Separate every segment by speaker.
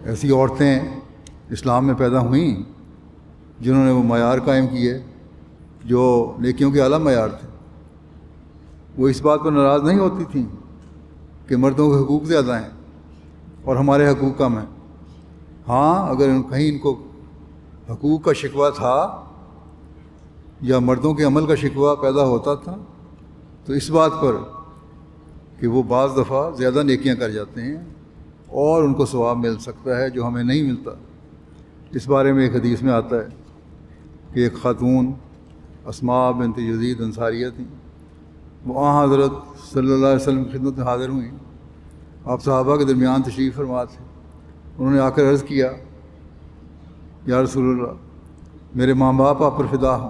Speaker 1: ایسی عورتیں اسلام میں پیدا ہوئیں جنہوں نے وہ معیار قائم کیے جو نیکیوں کے اعلیٰ معیار تھے۔ وہ اس بات پر ناراض نہیں ہوتی تھیں کہ مردوں کے حقوق زیادہ ہیں اور ہمارے حقوق کم ہیں۔ ہاں، اگر کہیں ان کو حقوق کا شکوہ تھا یا مردوں کے عمل کا شکوہ پیدا ہوتا تھا تو اس بات پر کہ وہ بعض دفعہ زیادہ نیکیاں کر جاتے ہیں اور ان کو ثواب مل سکتا ہے جو ہمیں نہیں ملتا۔ اس بارے میں ایک حدیث میں آتا ہے کہ ایک خاتون اسماء بنت یزید انصاریہ تھیں، وہ حضرت صلی اللہ علیہ وسلم کی خدمت میں حاضر ہوئیں۔ آپ صحابہ کے درمیان تشریف فرما تھے۔ انہوں نے آ کر عرض کیا، یا رسول اللہ، میرے ماں باپ آپ پر فدا ہوں،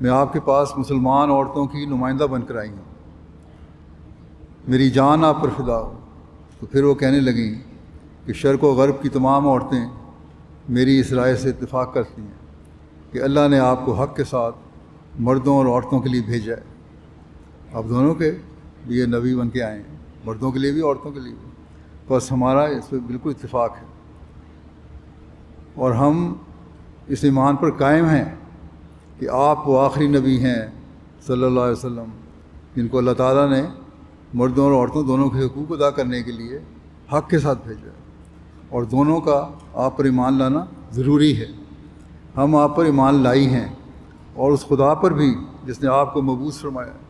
Speaker 1: میں آپ کے پاس مسلمان عورتوں کی نمائندہ بن کر آئی ہوں، میری جان آپ پر فدا ہو۔ تو پھر وہ کہنے لگیں کہ شرق و غرب کی تمام عورتیں میری اس رائے سے اتفاق کرتی ہیں کہ اللہ نے آپ کو حق کے ساتھ مردوں اور عورتوں کے لیے بھیجا ہے۔ آپ دونوں کے لیے نبی بن کے آئے ہیں، مردوں کے لیے بھی عورتوں کے لیے بھی، بس ہمارا اس پہ بالکل اتفاق ہے اور ہم اس ایمان پر قائم ہیں کہ آپ وہ آخری نبی ہیں صلی اللہ علیہ وسلم جن کو اللہ تعالیٰ نے مردوں اور عورتوں دونوں کے حقوق ادا کرنے کے لیے حق کے ساتھ بھیجا ہے، اور دونوں کا آپ پر ایمان لانا ضروری ہے۔ ہم آپ پر ایمان لائی ہیں اور اس خدا پر بھی جس نے آپ کو مبعوث فرمایا ہے۔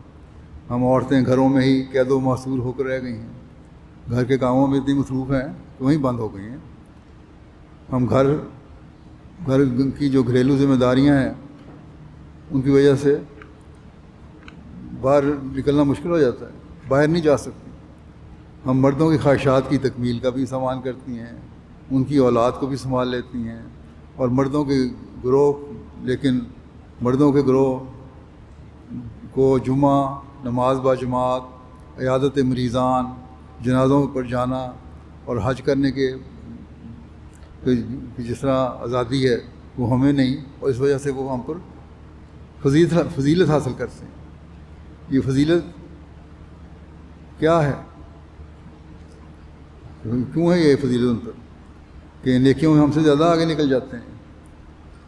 Speaker 1: ہم عورتیں گھروں میں ہی قید و محصور ہو کر رہ گئی ہیں، گھر کے کاموں میں اتنی مصروف ہیں کہ وہیں بند ہو گئی ہیں۔ ہم گھر کی جو گھریلو ذمہ داریاں ہیں ان کی وجہ سے باہر نکلنا مشکل ہو جاتا ہے، باہر نہیں جا سکتی۔ ہم مردوں کی خواہشات کی تکمیل کا بھی سامان کرتی ہیں، ان کی اولاد کو بھی سنبھال لیتی ہیں، اور مردوں کے گروہ کو جمعہ، نماز باجماعت، عیادت مریضان، جنازوں پر جانا اور حج کرنے کے جس طرح آزادی ہے وہ ہمیں نہیں، اور اس وجہ سے وہ ہم پر فضیلت حاصل کرتے ہیں۔ یہ فضیلت کیا ہے؟ کیوں ہے یہ فضیلت ان پر کہ نیکیوں میں ہم سے زیادہ آگے نکل جاتے ہیں،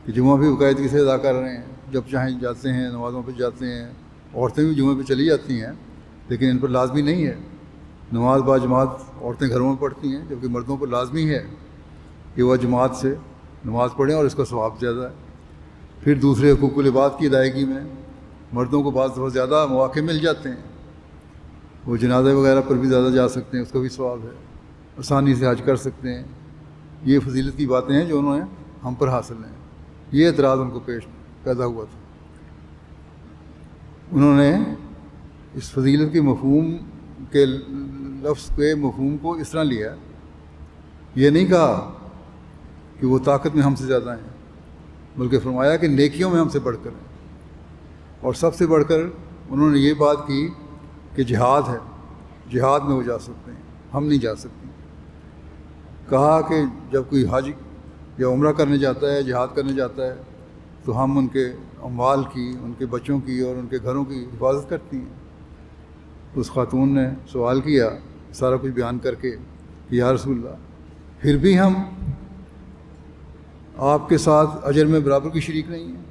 Speaker 1: کہ جمعہ بھی باقاعدگی سے ادا کر رہے ہیں، جب چاہیں جاتے ہیں، نمازوں پہ جاتے ہیں۔ عورتیں بھی جمعہ پہ چلی جاتی ہیں لیکن ان پر لازمی نہیں ہے۔ نماز باجماعت عورتیں گھروں میں پڑھتی ہیں، جبکہ مردوں پر لازمی ہے کہ وہ جماعت سے نماز پڑھیں اور اس کا ثواب زیادہ ہے۔ پھر دوسرے حقوق العباد کی ادائیگی میں مردوں کو بعض دفعہ زیادہ مواقع مل جاتے ہیں، وہ جنازے وغیرہ پر بھی زیادہ جا سکتے ہیں، اس کا بھی ثواب ہے، آسانی سے حج کر سکتے ہیں۔ یہ فضیلت کی باتیں ہیں جو انہوں نے ہم پر حاصل ہیں۔ یہ اعتراض ان کو پیدا ہوا تھا۔ انہوں نے اس فضیلت کے مفہوم کے لفظ کے مفہوم کو اس طرح لیا، یہ نہیں کہا کہ وہ طاقت میں ہم سے زیادہ ہیں، بلکہ فرمایا کہ نیکیوں میں ہم سے بڑھ کر ہیں، اور سب سے بڑھ کر انہوں نے یہ بات کی کہ جہاد ہے، جہاد میں وہ جا سکتے ہیں، ہم نہیں جا سکتے۔ کہا کہ جب کوئی حج یا عمرہ کرنے جاتا ہے، جہاد کرنے جاتا ہے، تو ہم ان کے اموال کی، ان کے بچوں کی اور ان کے گھروں کی حفاظت کرتی ہیں۔ اس خاتون نے سوال کیا سارا کچھ بیان کر کے کہ یا رسول اللہ، پھر بھی ہم آپ کے ساتھ اجر میں برابر کی شریک نہیں ہیں؟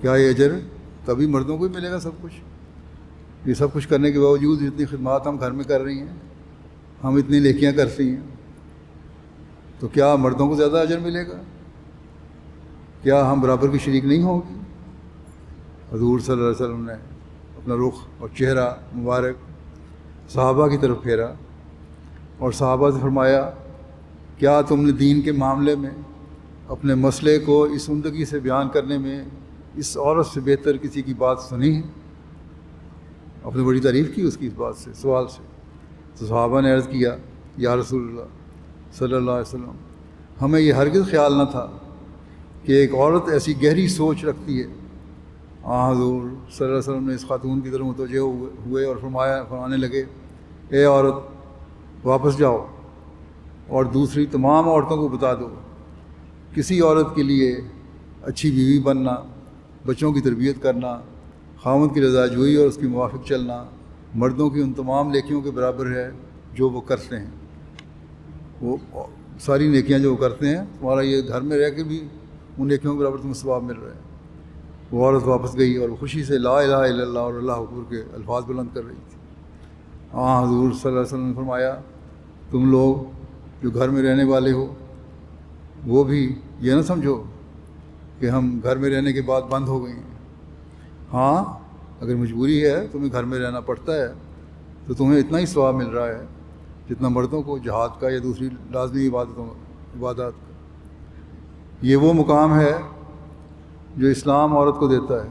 Speaker 1: کیا یہ اجر تبھی مردوں کو ہی ملے گا سب کچھ؟ یہ سب کچھ کرنے کے باوجود اتنی خدمات ہم گھر میں کر رہی ہیں، ہم اتنی نیکیاں کرتی ہیں، تو کیا مردوں کو زیادہ اجر ملے گا؟ کیا ہم برابر کی شریک نہیں ہوں گی؟ حضور صلی اللہ علیہ وسلم نے اپنا رخ اور چہرہ مبارک صحابہ کی طرف پھیرا اور صحابہ سے فرمایا، کیا تم نے دین کے معاملے میں اپنے مسئلے کو اس عمدگی سے بیان کرنے میں اس عورت سے بہتر کسی کی بات سنی ہے؟ اپنے بڑی تعریف کی اس کی اس بات سے، سوال سے۔ تو صحابہ نے عرض کیا، یا رسول اللہ صلی اللہ علیہ وسلم، ہمیں یہ ہرگز خیال نہ تھا کہ ایک عورت ایسی گہری سوچ رکھتی ہے۔ حضور صلی اللہ علیہ وسلم نے اس خاتون کی طرف متوجہ ہوئے اور فرمانے لگے، اے عورت واپس جاؤ اور دوسری تمام عورتوں کو بتا دو، کسی عورت کے لیے اچھی بیوی بننا، بچوں کی تربیت کرنا، خاوند کی رضا جوئی اور اس کی موافق چلنا مردوں کی ان تمام نیکیوں کے برابر ہے جو وہ کرتے ہیں۔ وہ ساری نیکیاں جو وہ کرتے ہیں تمہارا یہ گھر میں رہ کے بھی ان نیکیوں کے برابر تمہیں ثواب مل رہا ہے۔ وہ عورت واپس گئی اور وہ خوشی سے لا الہ الا اللہ اور اللہ اکبر کے الفاظ بلند کر رہی تھی۔ ہاں حضور صلی اللہ علیہ وسلم نے فرمایا تم لوگ جو گھر میں رہنے والے ہو وہ بھی یہ نہ سمجھو کہ ہم گھر میں رہنے کے بعد بند ہو گئے ہیں۔ ہاں اگر مجبوری ہے تمہیں گھر میں رہنا پڑتا ہے تو تمہیں اتنا ہی ثواب مل رہا ہے جتنا مردوں کو جہاد کا یا دوسری لازمی عبادات کا۔ یہ وہ مقام ہے جو اسلام عورت کو دیتا ہے۔